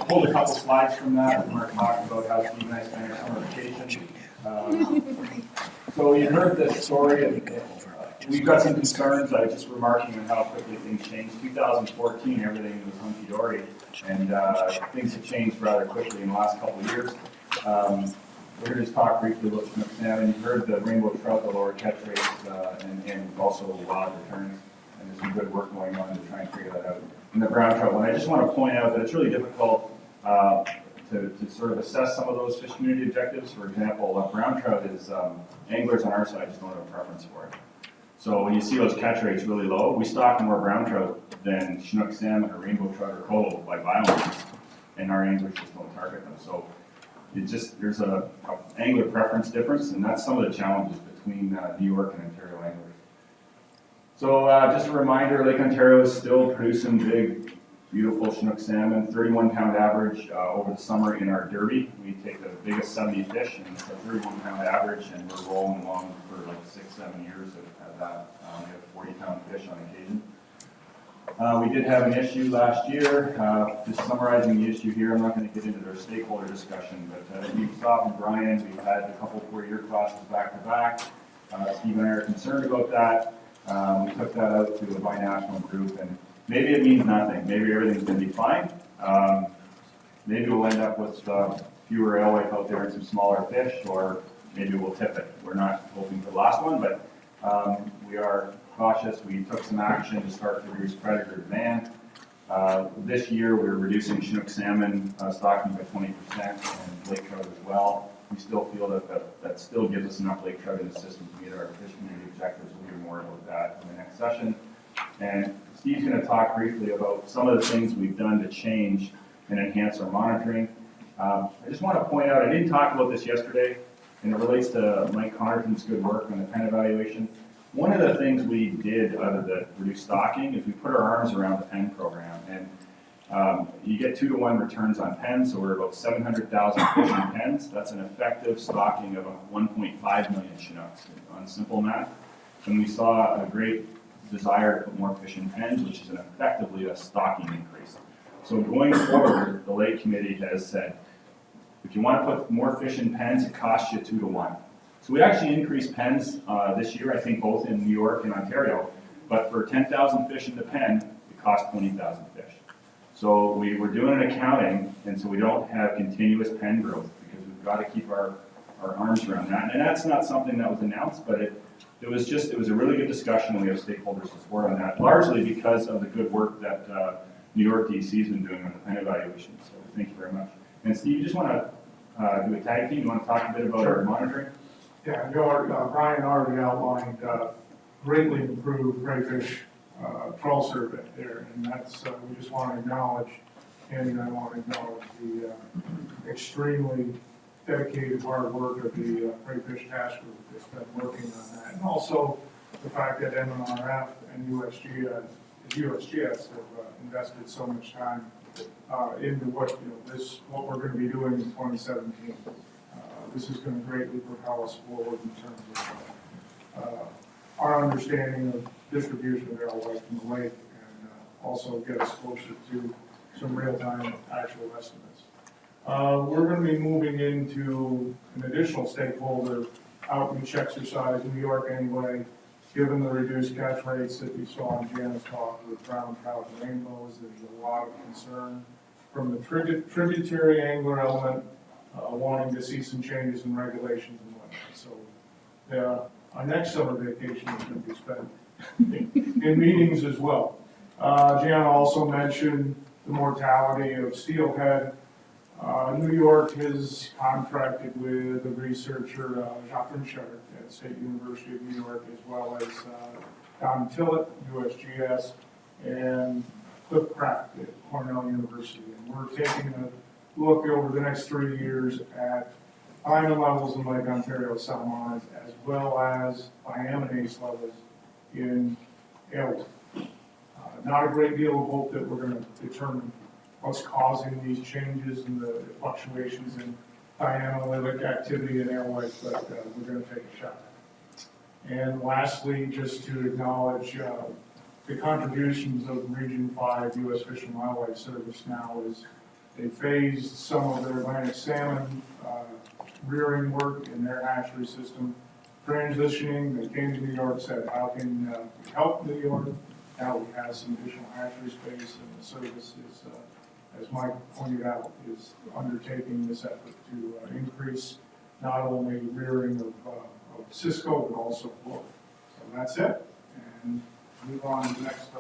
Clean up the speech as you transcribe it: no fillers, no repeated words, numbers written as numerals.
pulled a couple slides from that when we were talking about how Steve and I spent our summer vacation. So you heard this story, and we've got some concerns. I was just remarking on how quickly things changed. 2014, everything was hunky-dory, and things have changed rather quickly in the last couple of years. We're going to just talk briefly about Chinook salmon. You heard the rainbow trout, the lower catch rates, and also wild returns, and there's some good work going on to try and figure that out. And the brown trout one, I just want to point out that it's really difficult to sort of assess some of those fish community objectives. For example, brown trout is, anglers on our side just don't have a preference for it. So when you see those catch rates really low, we stock more brown trout than Chinook salmon or rainbow trout or colo by biomass, and our anglers just don't target them. So it just, there's a angler preference difference, and that's some of the challenges between New York and Ontario anglers. So just a reminder, Lake Ontario is still producing big, beautiful Chinook salmon, 31-pound average over the summer in our derby. We take the biggest 70 fish, and it's a 31-pound average, and we're rolling along for like 6-7 years at that. We have 40-pound fish on occasion. We did have an issue last year. Just summarizing the issue here, I'm not going to get into their stakeholder discussion, but as you saw from Brian, we've had a couple 4-year crosses back to back. Steve and I are concerned about that. We took that out to a binational group, and maybe it means nothing. Maybe everything's going to be fine. Maybe we'll end up with fewer alewife out there and some smaller fish, or maybe we'll tip it. We're not hoping for the last one, but we are cautious. We took some action to start to reduce predator demand. This year, we're reducing Chinook salmon stocking by 20% and lake trout as well. We still feel that still gives us enough lake trout in the system to meet our fish community objectives. We'll hear more about that in the next session. And Steve's going to talk briefly about some of the things we've done to change and enhance our monitoring. I just want to point out, I didn't talk about this yesterday, and it relates to Mike Connerton's good work on the pen evaluation. One of the things we did other than reduce stocking is we put our arms around the pen program, and you get 2-to-1 returns on pens, so we're about 700,000 fish in pens. That's an effective stocking of 1.5 million Chinooks on simple math. And we saw a great desire to put more fish in pens, which is effectively a stocking increase. So going forward, the Lake Committee has said, if you want to put more fish in pens, it costs you 2-to-1. So we actually increased pens this year, I think both in New York and Ontario, but for 10,000 fish in the pen, it costs 20,000 fish. So we were doing an accounting, and so we don't have continuous pen growth because we've got to keep our arms around that. And that's not something that was announced, but it was a really good discussion, and we have stakeholder support on that, largely because of the good work that New York DC has been doing on the pen evaluation. So thank you very much. And Steve, you just want to do a tag team? You want to talk a bit about our monitoring? Yeah, Brian already outlined greatly improved crayfish trawl survey there, and that's, we just want to acknowledge, Andy and I want to acknowledge the extremely dedicated hard work of the crayfish task group that's been working on that, and also the fact that MNRF and USGS have invested so much time into what we're going to be doing in 2017. This is going to greatly propel us forward in terms of our understanding of distribution of alewife in the lake, and also get us closer to some real-time actual estimates. We're going to be moving into an additional stakeholder outreach exercise in New York anyway, given the reduced catch rates that you saw in Jan's talk with brown trout and rainbows. There's a lot of concern from the tributary angler element wanting to see some changes in regulations and whatnot. So our next summer vacation is going to be spent in meetings as well. Jan also mentioned the mortality of steelhead. New York has contracted with a researcher, Jacques Richard at State University of New York, as well as Don Tillett, USGS, and Cliff Craft at Cornell University. And we're taking a look over the next 3 years at iron levels in Lake Ontario salmonids, as well as bioaminase levels in alewife. Not a great deal of hope that we're going to determine what's causing these changes and the fluctuations in dianolytic activity in alewife, but we're going to take a shot. And lastly, just to acknowledge the contributions of Region 5 U.S. Fish and Wildlife Service now is They phased some of their Atlantic salmon rearing work in their hatchery system. Transitioning, they came to New York, said, how can we help New York? Now we have some additional hatchery space, and the service is, as Mike pointed out, is undertaking this effort to increase not only rearing of Cisco, but also Florida. So that's it, and move on to the next